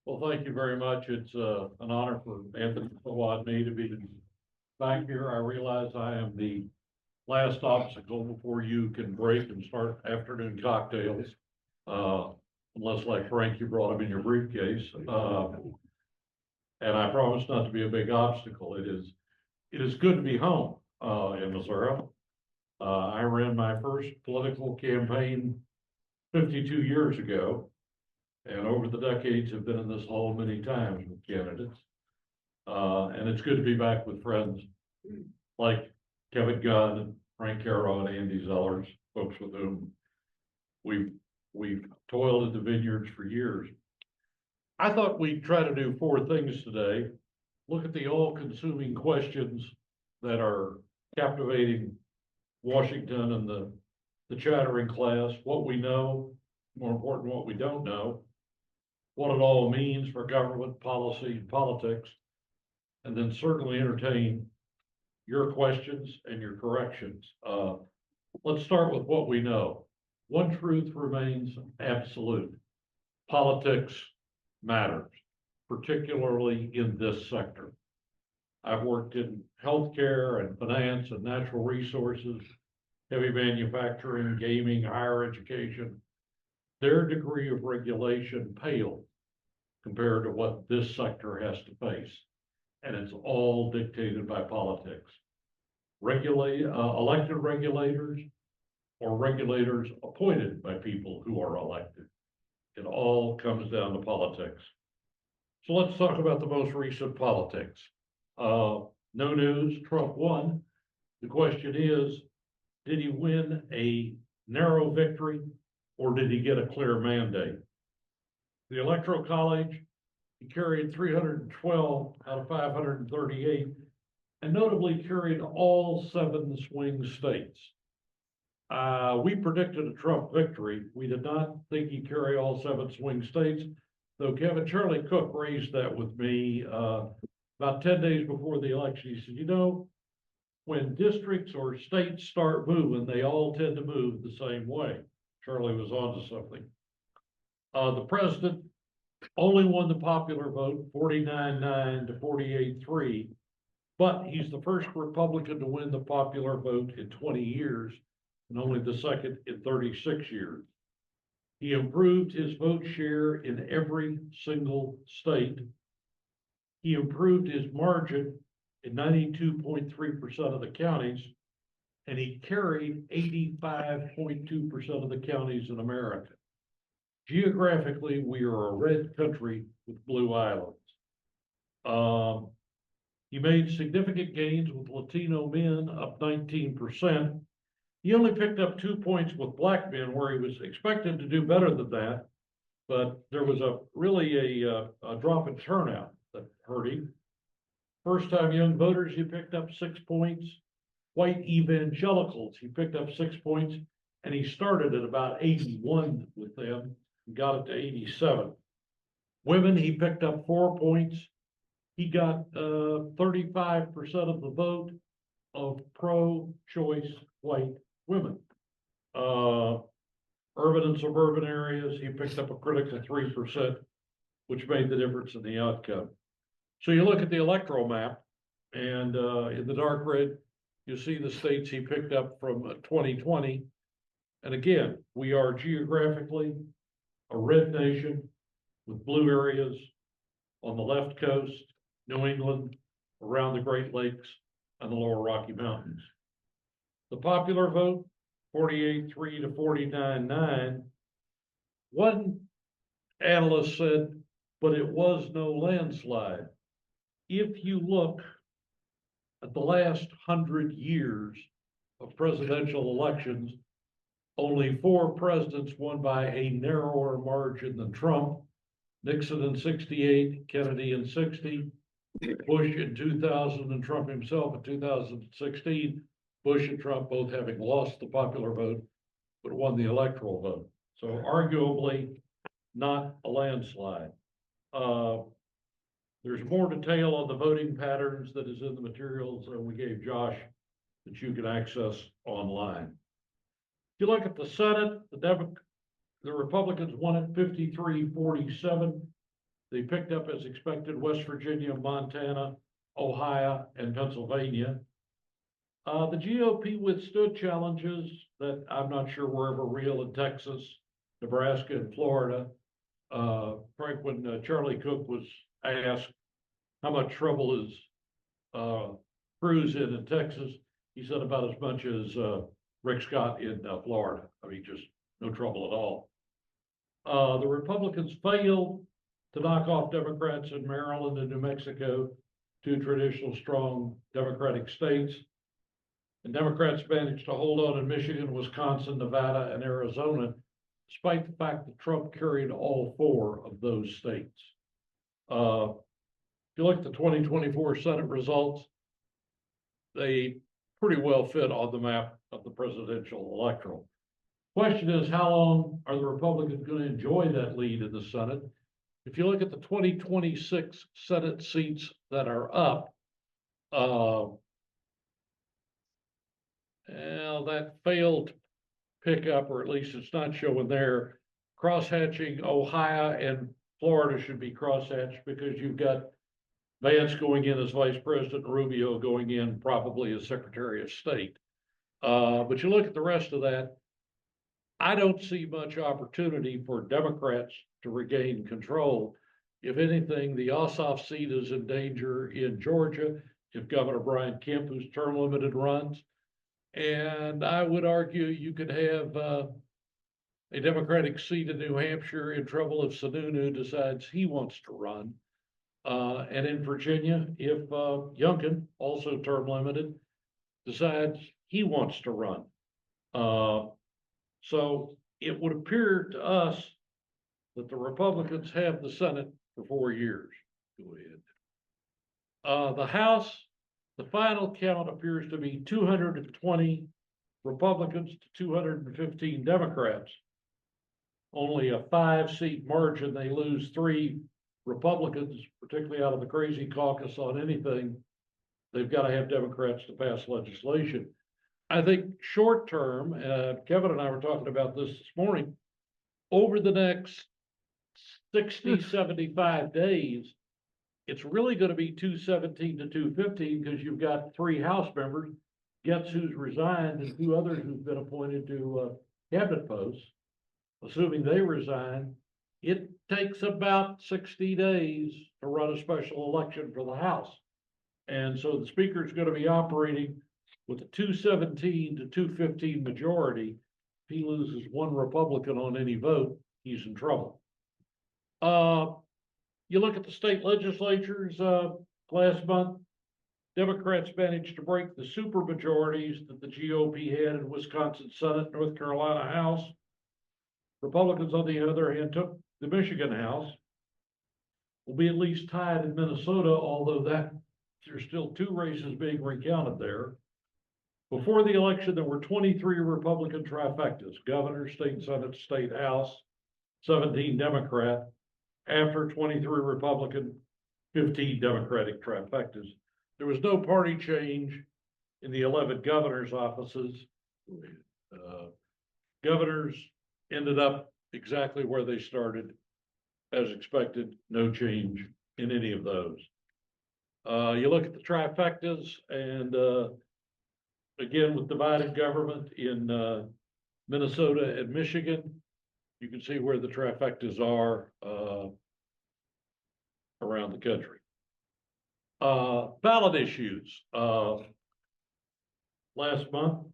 Well, thank you very much. It's an honor for Anthony and me to be back here. I realize I am the last obstacle before you can break and start afternoon cocktails. Uh, Unless like Frank, you brought them in your briefcase. And I promise not to be a big obstacle. It is good to be home, in Missouri. I ran my first political campaign 52 years ago. And over the decades have been in this hall many times with candidates. And it's good to be back with friends like Kevin Gunn, Frank Caro, and Andy Zellers, folks with whom we've toiled in the vineyards for years. I thought we'd try to do four things today. Look at the all-consuming questions that are captivating Washington and the chattering class, what we know, more important, what we don't know, what it all means for government policy and politics, and then certainly entertain your questions and your corrections. Let's start with what we know. One truth remains absolute. Politics matters, particularly in this sector. I've worked in healthcare and finance and natural resources, heavy manufacturing, gaming, higher education. Their degree of regulation pales compared to what this sector has to face. And it's all dictated by politics. Elected regulators or regulators appointed by people who are elected. It all comes down to politics. So let's talk about the most recent politics. No news, Trump won. The question is, did he win a narrow victory or did he get a clear mandate? The Electoral College, he carried 312 out of 538, and notably carried all 7 swing states. We predicted a Trump victory. We did not think he'd carry all 7 swing states, though Charlie Cook raised that with me about 10 days before the election. He said, you know, when districts or states start moving, they all tend to move the same way. Charlie was onto something. The president only won the popular vote, 49-9 to 48-3, but he's the first Republican to win the popular vote in 20 years and only the second in 36 years. He improved his vote share in every single state. He improved his margin in 92.3% of the counties, and he carried 85.2% of the counties in America. Geographically, we are a red country with blue islands. He made significant gains with Latino men, up 19%. He only picked up 2 points with black men, where he was expected to do better than that, but there was really a drop in turnout that hurt him. First-time young voters, he picked up 6 points. White evangelicals, he picked up 6 points, and he started at about 81 with them and got it to 87. Women, he picked up 4 points. He got 35% of the vote of pro-choice white women. Urban and suburban areas, he picked up a critical 3%, which made the difference in the outcome. So you look at the electoral map, and in the dark red, you see the states he picked up from 2020. And again, we are geographically a red nation with blue areas on the left coast, New England, around the Great Lakes, and the lower Rocky Mountains. The popular vote, 48-3 to 49-9. One analyst said, but it was no landslide. If you look at the last 100 years of presidential elections, only 4 presidents won by a narrower margin than Trump. Nixon in 68, Kennedy in 60, Bush in 2000, and Trump himself in 2016. Bush and Trump both having lost the popular vote, but won the electoral vote. So arguably not a landslide. There's more detail on the voting patterns that is in the materials that we gave Josh that you can access online. If you look at the Senate, the Republicans won it 53-47. They picked up as expected West Virginia, Montana, Ohio, and Pennsylvania. The GOP withstood challenges that I'm not sure were ever real in Texas, Nebraska, and Florida. Frank, when Charlie Cook was asked how much trouble is Cruz in Texas, he said about as much as Rick Scott in Florida. I mean, just no trouble at all. The Republicans failed to knock off Democrats in Maryland and New Mexico, two traditional strong Democratic states. And Democrats managed to hold on in Michigan, Wisconsin, Nevada, and Arizona, despite the fact that Trump carried all four of those states. If you look at the 2024 Senate results, they pretty well fit on the map of the presidential electoral. Question is, how long are the Republicans going to enjoy that lead in the Senate? If you look at the 2026 Senate seats that are up, that failed to pick up, or at least it's not showing there. Crosshatching Ohio and Florida should be crosshatched because you've got Vance going in as vice president, Rubio going in probably as secretary of state. But you look at the rest of that, I don't see much opportunity for Democrats to regain control. If anything, the Ossoff seat is in danger in Georgia if Governor Brian Kemp, who's term limited, runs. And I would argue you could have a Democratic seat in New Hampshire in trouble if Sununu decides he wants to run. And in Virginia, if Youngkin, also term limited, decides he wants to run. So it would appear to us that the Republicans have the Senate for 4 years. Go ahead. The House, the final count appears to be 220 Republicans to 215 Democrats. Only a 5-seat margin. They lose 3 Republicans, particularly out of the crazy caucus on anything. They've got to have Democrats to pass legislation. I think short term, Kevin and I were talking about this morning, over the next 60, 75 days, it's really going to be 217 to 215 because you've got 3 House members, Getz who's resigned, and 2 others who've been appointed to cabinet posts. Assuming they resign, it takes about 60 days to run a special election for the House. And so the speaker is going to be operating with a 217 to 215 majority. If he loses 1 Republican on any vote, he's in trouble. You look at the state legislatures last month, Democrats managed to break the super majorities that the GOP had in Wisconsin Senate, North Carolina House. Republicans, on the other hand, took the Michigan House. Will be at least tied in Minnesota, although there's still 2 races being recounted there. Before the election, there were 23 Republican trifectas: governor, state Senate, state House, 17 Democrat. After, 23 Republican, 15 Democratic trifectas. There was no party change in the 11 governor's offices. Governors ended up exactly where they started, as expected, no change in any of those. You look at the trifectas, and again, with divided government in Minnesota and Michigan, you can see where the trifectas are around the country. Ballot issues. Last month,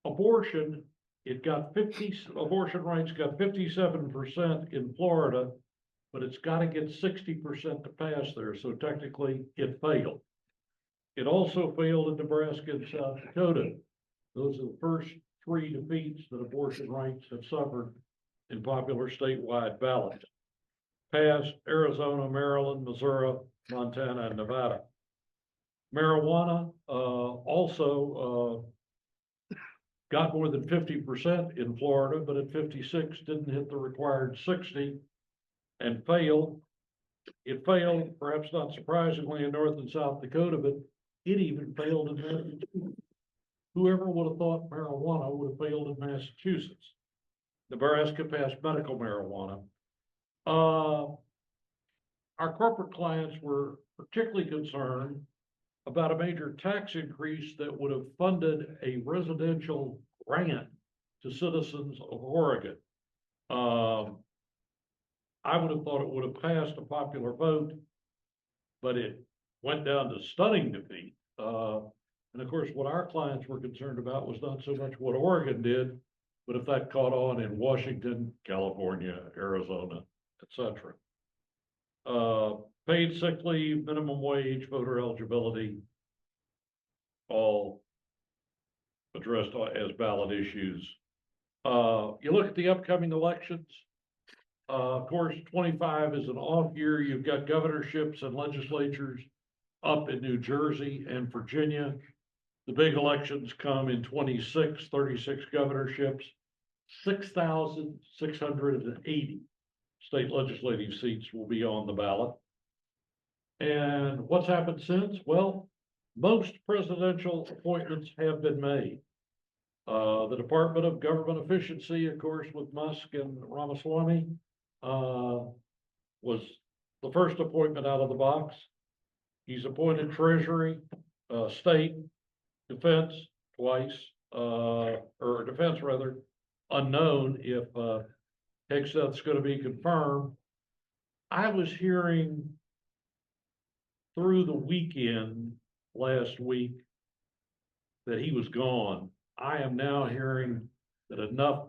abortion rights got 57% in Florida, but it's got to get 60% to pass there. So technically it failed. It also failed in Nebraska and South Dakota. Those are the first 3 defeats that abortion rights have suffered in popular statewide ballots. Passed Arizona, Maryland, Missouri, Montana, and Nevada. Marijuana also got more than 50% in Florida, but at 56 didn't hit the required 60 and failed. It failed, perhaps not surprisingly, in North and South Dakota, but it even failed in Massachusetts. Whoever would have thought marijuana would have failed in Massachusetts? Nebraska passed medical marijuana. our corporate clients were particularly concerned about a major tax increase that would have funded a residential grant to citizens of Oregon. I would have thought it would have passed a popular vote, but it went down to stunning defeat. And of course, what our clients were concerned about was not so much what Oregon did, but if that caught on in Washington, California, Arizona, etc. Paid sick leave, minimum wage, voter eligibility, all addressed as ballot issues. You look at the upcoming elections. Of course, 25 is an off year. You've got governorships and legislatures up in New Jersey and Virginia. The big elections come in 26, 36 governorships, 6,680 state legislative seats will be on the ballot. And what's happened since? Well, most presidential appointments have been made. The Department of Government Efficiency, of course, with Musk and Ramaswamy, was the first appointment out of the box. He's appointed Treasury, State, Defense twice, or Defense rather, unknown if Hegseth's going to be confirmed. I was hearing through the weekend last week that he was gone. I am now hearing that enough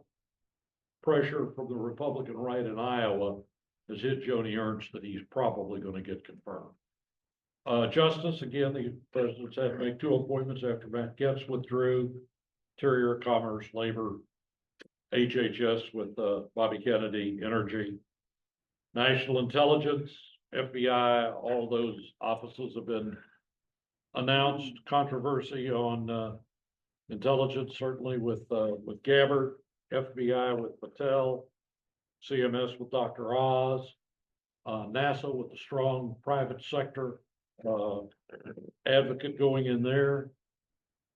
pressure from the Republican right in Iowa has hit Joni Ernst that he's probably going to get confirmed. Justice, again, the president's had to make 2 appointments after Matt Gaetz withdrew. Interior, Commerce, Labor, HHS with Bobby Kennedy, Energy, National Intelligence, FBI, all those offices have been announced. Controversy on intelligence, certainly with Gabbard, FBI with Patel, CMS with Dr. Oz, NASA with the strong private sector advocate going in there.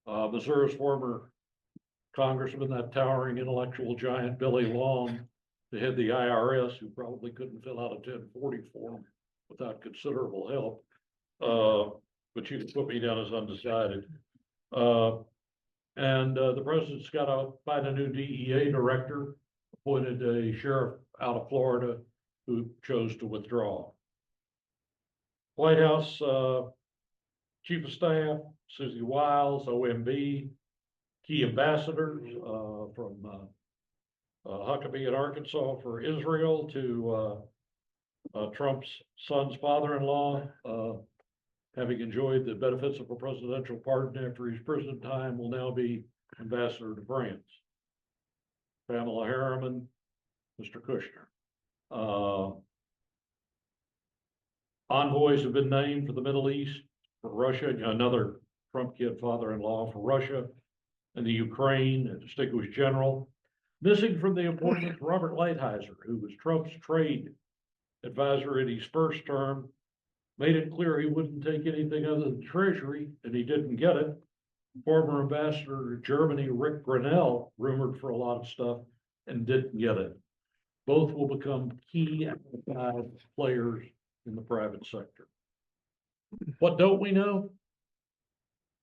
Missouri's former Congressman, that towering intellectual giant Billy Long, to head the IRS, who probably couldn't fill out a 1040 form without considerable help. But you can put me down as undecided. The president's got to find a new DEA director, appointed a sheriff out of Florida who chose to withdraw. White House Chief of Staff, Susie Wiles, OMB, key ambassadors from Huckabee in Arkansas for Israel to Trump's son's father-in-law, having enjoyed the benefits of a presidential pardon after his prison time, will now be ambassador to France. Pamela Harriman, Mr. Kushner. Envoys have been named for the Middle East, for Russia, another Trump kid father-in-law for Russia and the Ukraine, a distinguished general. Missing from the appointment, Robert Lighthizer, who was Trump's trade advisor in his first term, made it clear he wouldn't take anything other than Treasury, and he didn't get it. Former ambassador to Germany, Rick Grenell, rumored for a lot of stuff and didn't get it. Both will become key players in the private sector. What don't we know?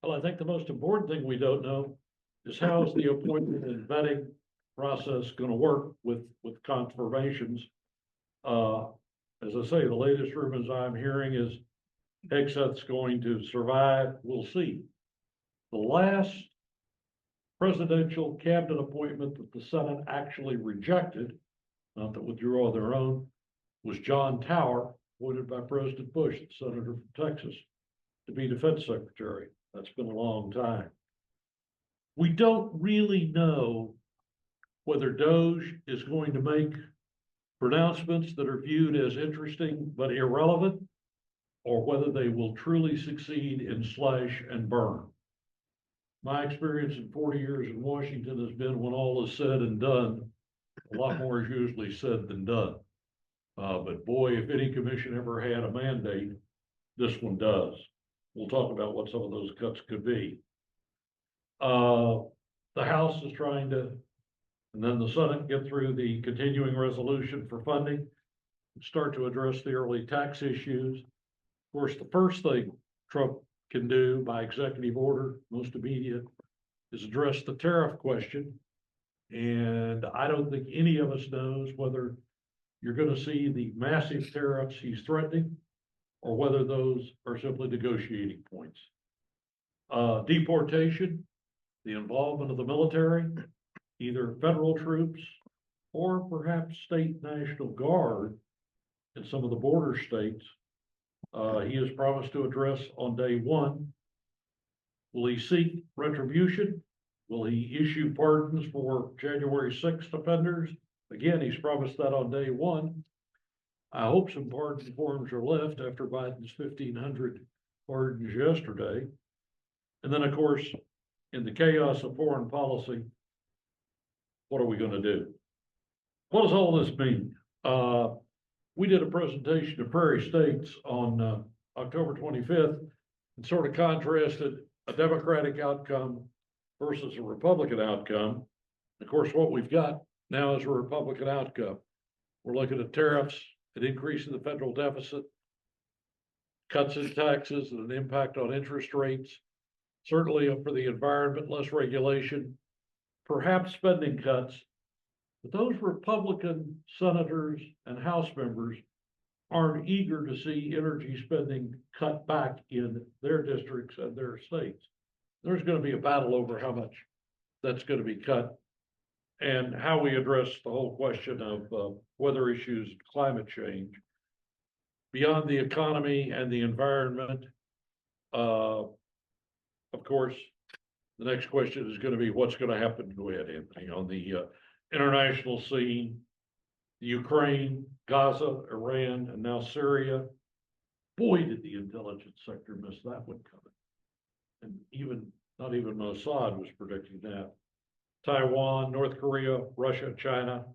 Well, I think the most important thing we don't know is how is the appointment and vetting process going to work with confirmations. As I say, the latest rumors I'm hearing is Hegseth's going to survive. We'll see. The last presidential cabinet appointment that the Senate actually rejected, not that withdrew on their own, was John Tower, appointed by President Bush, the senator from Texas, to be defense secretary. That's been a long time. We don't really know whether DOGE is going to make pronouncements that are viewed as interesting but irrelevant, or whether they will truly succeed in slash and burn. My experience in 40 years in Washington has been when all is said and done, a lot more is usually said than done. But boy, if any commission ever had a mandate, this one does. We'll talk about what some of those cuts could be. The House is trying to, and then the Senate, get through the continuing resolution for funding. start to address the early tax issues. Of course, the first thing Trump can do by executive order, most immediate, is address the tariff question. And I don't think any of us knows whether you're going to see the massive tariffs he's threatening or whether those are simply negotiating points. Deportation, the involvement of the military, either federal troops or perhaps state National Guard in some of the border states. He has promised to address on day one. Will he seek retribution? Will he issue pardons for January 6th offenders? Again, he's promised that on day one. I hope some pardon forms are left after Biden's 1,500 pardons yesterday. And then, of course, in the chaos of foreign policy, what are we going to do? What does all this mean? We did a presentation to Prairie States on October 25th and sort of contrasted a Democratic outcome versus a Republican outcome. Of course, what we've got now is a Republican outcome. We're looking at tariffs, an increase in the federal deficit, cuts in taxes, and an impact on interest rates. Certainly for the environment, less regulation, perhaps spending cuts. But those Republican senators and House members aren't eager to see energy spending cut back in their districts and their states. There's going to be a battle over how much that's going to be cut and how we address the whole question of weather issues, climate change. Beyond the economy and the environment, of course, the next question is going to be what's going to happen, go ahead, Anthony, on the international scene, Ukraine, Gaza, Iran, and now Syria. Boy, did the intelligence sector miss that one coming. And not even Mossad was predicting that. Taiwan, North Korea, Russia, China,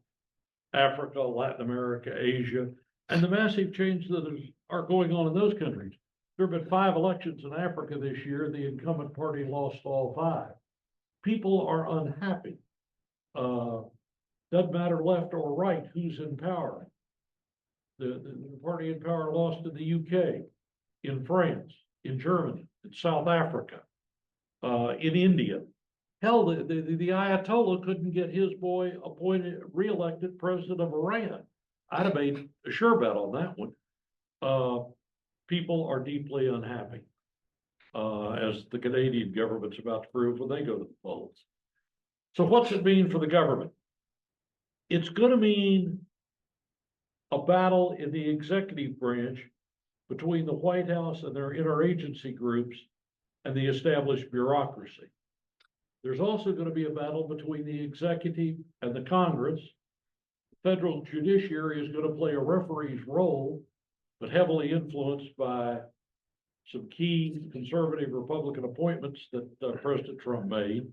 Africa, Latin America, Asia, and the massive changes that are going on in those countries. There have been 5 elections in Africa this year. The incumbent party lost all 5. People are unhappy. Doesn't matter left or right who's in power. The party in power lost in the UK, in France, in Germany, in South Africa, in India. Hell, the Ayatollah couldn't get his boy appointed, re-elected president of Iran. I'd have made a sure bet on that one. People are deeply unhappy, as the Canadian government's about to prove when they go to the polls. So what's it mean for the government? It's going to mean a battle in the executive branch between the White House and their interagency groups and the established bureaucracy. There's also going to be a battle between the executive and the Congress. The federal judiciary is going to play a referee's role, but heavily influenced by some key conservative Republican appointments that President Trump made.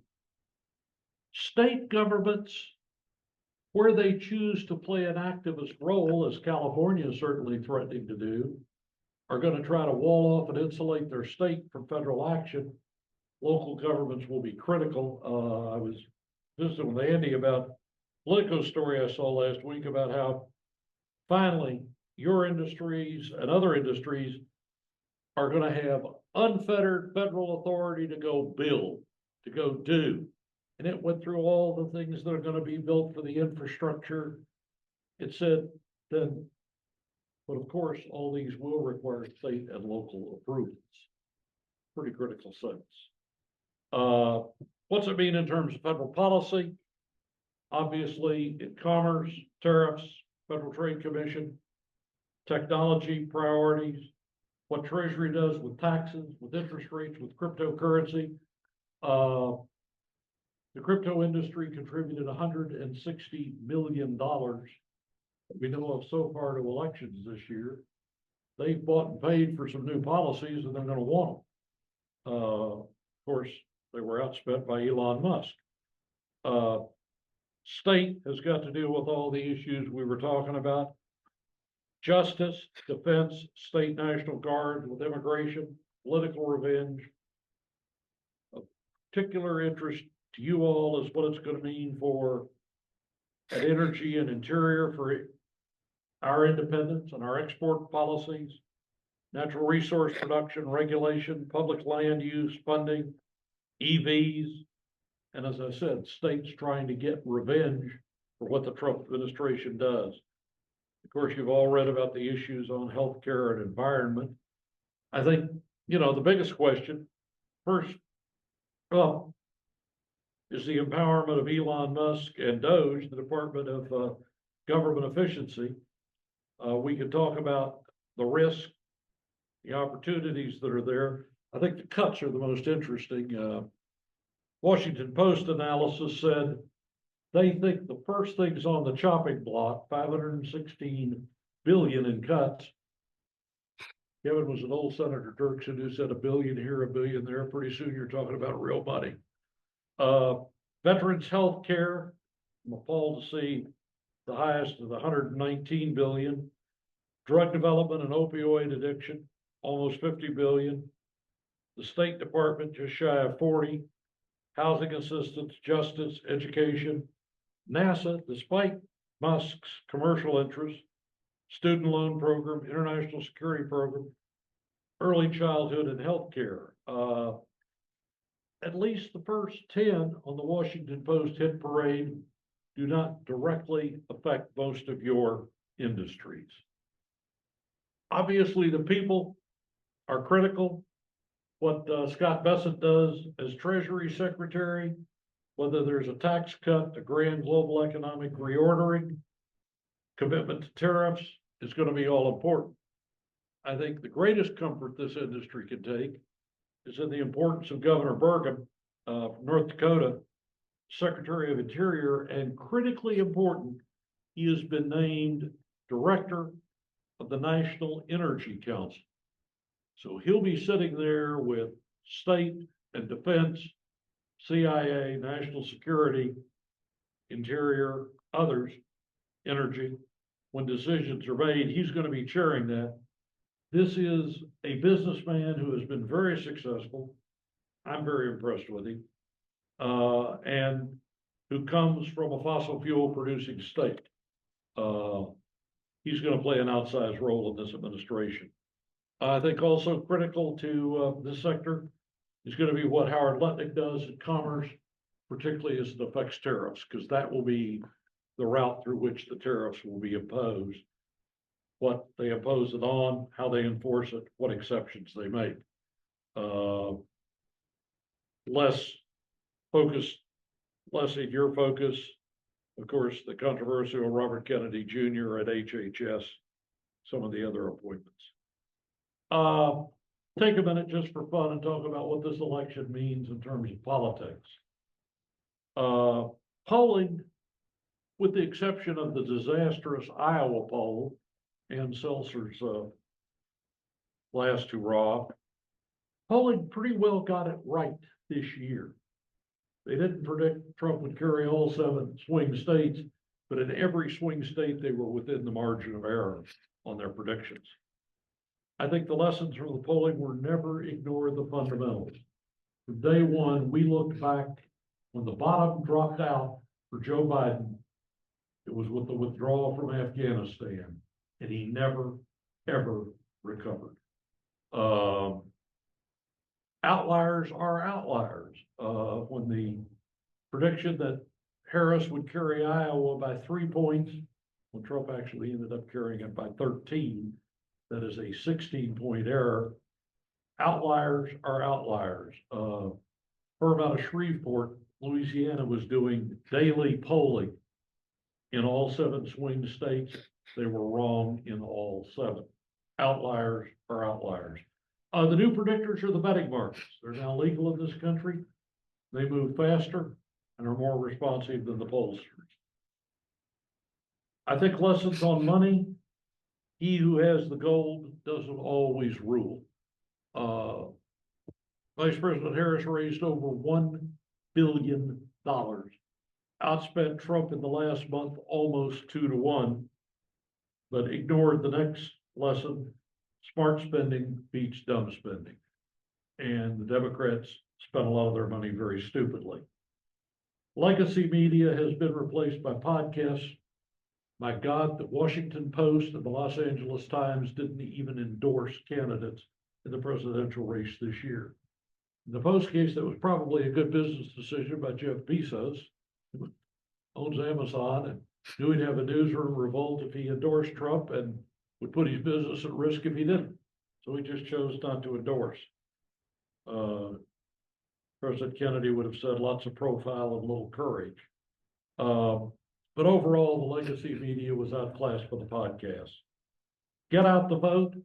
State governments, where they choose to play an activist role, as California is certainly threatening to do, are going to try to wall off and insulate their state from federal action. Local governments will be critical. I was visiting with Andy about Politico's story I saw last week about how finally your industries and other industries are going to have unfettered federal authority to go build, to go do. And it went through all the things that are going to be built for the infrastructure. It said then, but of course, all these will require state and local approvals. Pretty critical sense. What's it mean in terms of federal policy? Obviously, in commerce, tariffs, Federal Trade Commission, technology priorities, what Treasury does with taxes, with interest rates, with cryptocurrency. The crypto industry contributed $160 million we know of so far to elections this year. They've bought and paid for some new policies and they're going to want them. Of course, they were outspent by Elon Musk. State has got to deal with all the issues we were talking about. Justice, defense, state National Guard with immigration, political revenge. Of particular interest to you all is what it's going to mean for energy and interior, for our independence and our export policies, natural resource production, regulation, public land use, funding, EVs, and as I said, states trying to get revenge for what the Trump administration does. Of course, you've all read about the issues on healthcare and environment. I think, the biggest question first, well, is the empowerment of Elon Musk and DOGE, the Department of Government Efficiency. We could talk about the risk, the opportunities that are there. I think the cuts are the most interesting. Washington Post analysis said they think the first things on the chopping block, 516 billion in cuts. Kevin was an old Senator Dirksen who said $1 billion here, $1 billion there. Pretty soon you're talking about real money. Veterans health care, I'm appalled to see the highest of the 119 billion. Drug development and opioid addiction, almost 50 billion. The State Department just shy of 40. Housing assistance, justice, education. NASA, despite Musk's commercial interests, student loan program, international security program, early childhood and health care. At least the first 10 on the Washington Post hit parade do not directly affect most of your industries. Obviously, the people are critical. What Scott Bessent does as Treasury Secretary, whether there's a tax cut, a grand global economic reordering, commitment to tariffs, is going to be all important. I think the greatest comfort this industry can take is in the importance of Governor Burgum from North Dakota, Secretary of Interior, and critically important, he has been named Director of the National Energy Council. So he'll be sitting there with state and defense, CIA, national security, interior, others, energy. When decisions are made, he's going to be chairing that. This is a businessman who has been very successful. I'm very impressed with him. And who comes from a fossil fuel producing state. He's going to play an outsized role in this administration. I think also critical to this sector is going to be what Howard Lutnick does in commerce, particularly as it affects tariffs, because that will be the route through which the tariffs will be imposed, what they impose it on, how they enforce it, what exceptions they make. Less in your focus, of course, the controversial Robert Kennedy Jr. at HHS, some of the other appointments. Take a minute just for fun and talk about what this election means in terms of politics. Polling, with the exception of the disastrous Iowa poll and Seltzer's last hurrah, polling pretty well got it right this year. They didn't predict Trump would carry all 7 swing states, but in every swing state, they were within the margin of error on their predictions. I think the lessons from the polling were never ignore the fundamentals. From day one, we looked back when the bottom dropped out for Joe Biden. It was with the withdrawal from Afghanistan, and he never, ever recovered. Outliers are outliers. When the prediction that Harris would carry Iowa by 3 points, when Trump actually ended up carrying it by 13, that is a 16-point error. Outliers are outliers. Firm out of Shreveport, Louisiana was doing daily polling in all 7 swing states. They were wrong in all 7. Outliers are outliers. The new predictors are the betting markets. They're now legal in this country. They move faster and are more responsive than the pollsters. I think lessons on money. He who has the gold doesn't always rule. Vice President Harris raised over $1 billion, outspent Trump in the last month almost 2 to 1, but ignored the next lesson. Smart spending beats dumb spending. And the Democrats spent a lot of their money very stupidly. Legacy media has been replaced by podcasts. My God, the Washington Post and the Los Angeles Times didn't even endorse candidates in the presidential race this year. In the Post case, that was probably a good business decision by Jeff Bezos, who owns Amazon and knew he'd have a newsroom revolt if he endorsed Trump and would put his business at risk if he didn't. So he just chose not to endorse. President Kennedy would have said lots of profile and little courage. But overall, the legacy media was outclassed by the podcast. Get out the vote.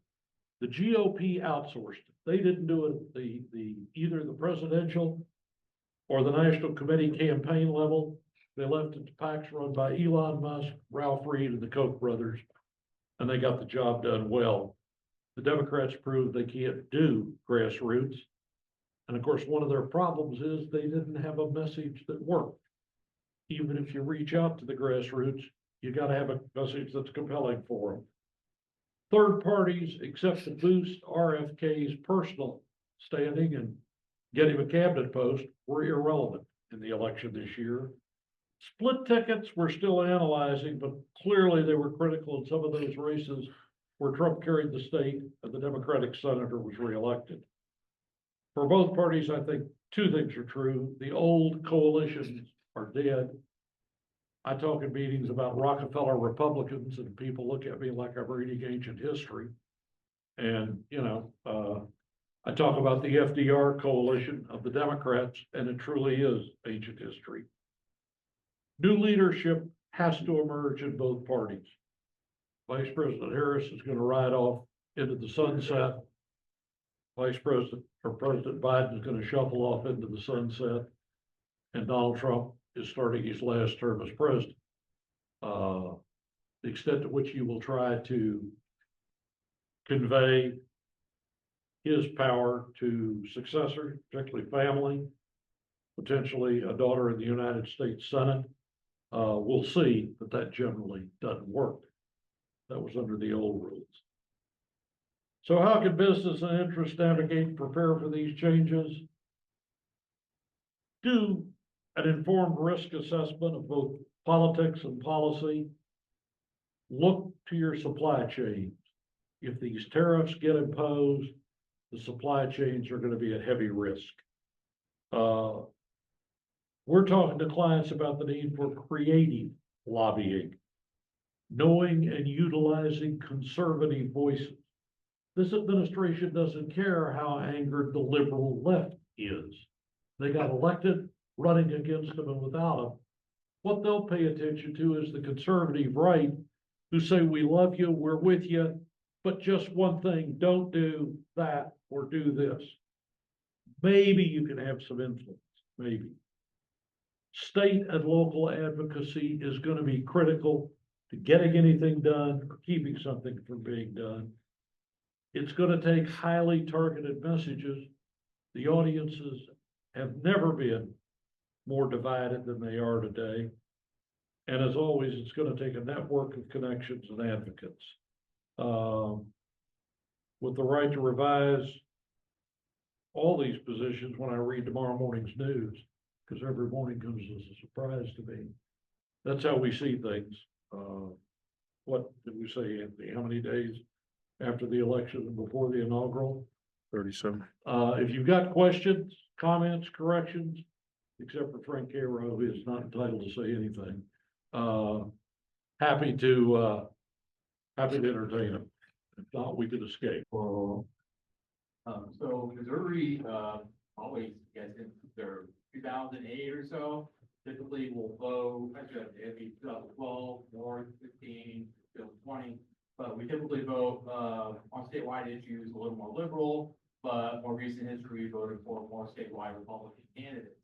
The GOP outsourced it. They didn't do it either the presidential or the national committee campaign level. They left it to PACs run by Elon Musk, Ralph Reed, and the Koch brothers, and they got the job done well. The Democrats proved they can't do grassroots. And of course, one of their problems is they didn't have a message that worked. Even if you reach out to the grassroots, you got to have a message that's compelling for them. Third parties, except to boost RFK's personal standing and get him a cabinet post, were irrelevant in the election this year. Split tickets we're still analyzing, but clearly they were critical in some of those races where Trump carried the state and the Democratic senator was reelected. For both parties, I think two things are true. The old coalitions are dead. I talk in meetings about Rockefeller Republicans, and people look at me like I'm reading ancient history. And, I talk about the FDR coalition of the Democrats, and it truly is ancient history. New leadership has to emerge in both parties. Vice President Harris is going to ride off into the sunset. President Biden is going to shuffle off into the sunset, and Donald Trump is starting his last term as president. The extent to which he will try to convey his power to successors, particularly family, potentially a daughter in the United States Senate, we'll see, but that generally doesn't work. That was under the old rules. So how can business and interest navigate and prepare for these changes? Do an informed risk assessment of both politics and policy. Look to your supply chains. If these tariffs get imposed, the supply chains are going to be at heavy risk. We're talking to clients about the need for creative lobbying, knowing and utilizing conservative voices. This administration doesn't care how angered the liberal left is. They got elected running against them and without them. What they'll pay attention to is the conservative right, who say, we love you, we're with you, but just one thing, don't do that or do this. Maybe you can have some influence, maybe. State and local advocacy is going to be critical to getting anything done or keeping something from being done. It's going to take highly targeted messages. The audiences have never been more divided than they are today. And as always, it's going to take a network of connections and advocates. With the right to revise all these positions when I read tomorrow morning's news, because every morning comes as a surprise to me. That's how we see things. What did we say, Anthony? How many days after the election and before the inaugural? 37. If you've got questions, comments, corrections, except for Frank Cairo, who is not entitled to say anything, happy to entertain them. If not, we could escape. So Missouri, always, I guess, in their 2008 or so, typically will vote, actually, it'd be 2012, more 15, 20, but we typically vote, on statewide issues a little more liberal, but more recent history voted for more statewide Republican candidates.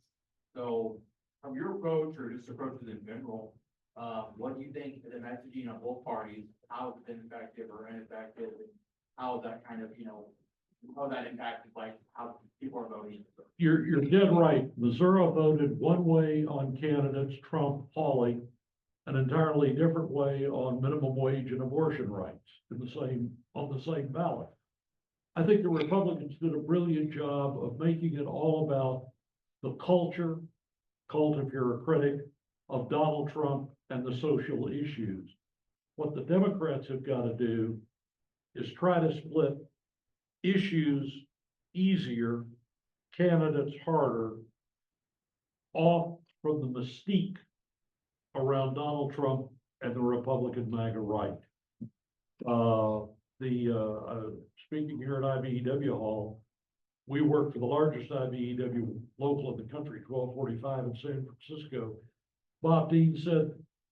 So from your approach or just approaches in general, what do you think the messaging on both parties, how it's been effective or ineffective, and how is that kind of, how that impacted like how people are voting? You're dead right. Missouri voted one way on candidates, Trump, Hawley, an entirely different way on minimum wage and abortion rights on the same ballot. I think the Republicans did a brilliant job of making it all about the cult, if you're a critic, of Donald Trump and the social issues. What the Democrats have got to do is try to split issues easier, candidates harder, off from the mystique around Donald Trump and the Republican MAGA right. Speaking here at IBEW Hall, we work for the largest IBEW local in the country, 1245 in San Francisco. Bob Dean said,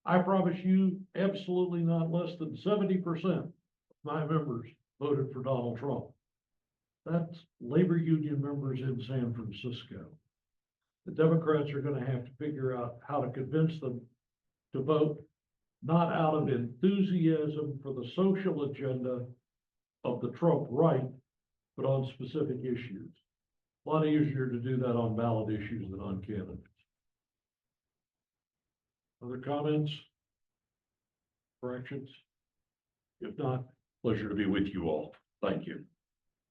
I promise you, absolutely not less than 70% of my members voted for Donald Trump. That's labor union members in San Francisco. The Democrats are going to have to figure out how to convince them to vote not out of enthusiasm for the social agenda of the Trump right, but on specific issues. A lot easier to do that on ballot issues than on candidates. Other comments? Corrections? If not, pleasure to be with you all. Thank you.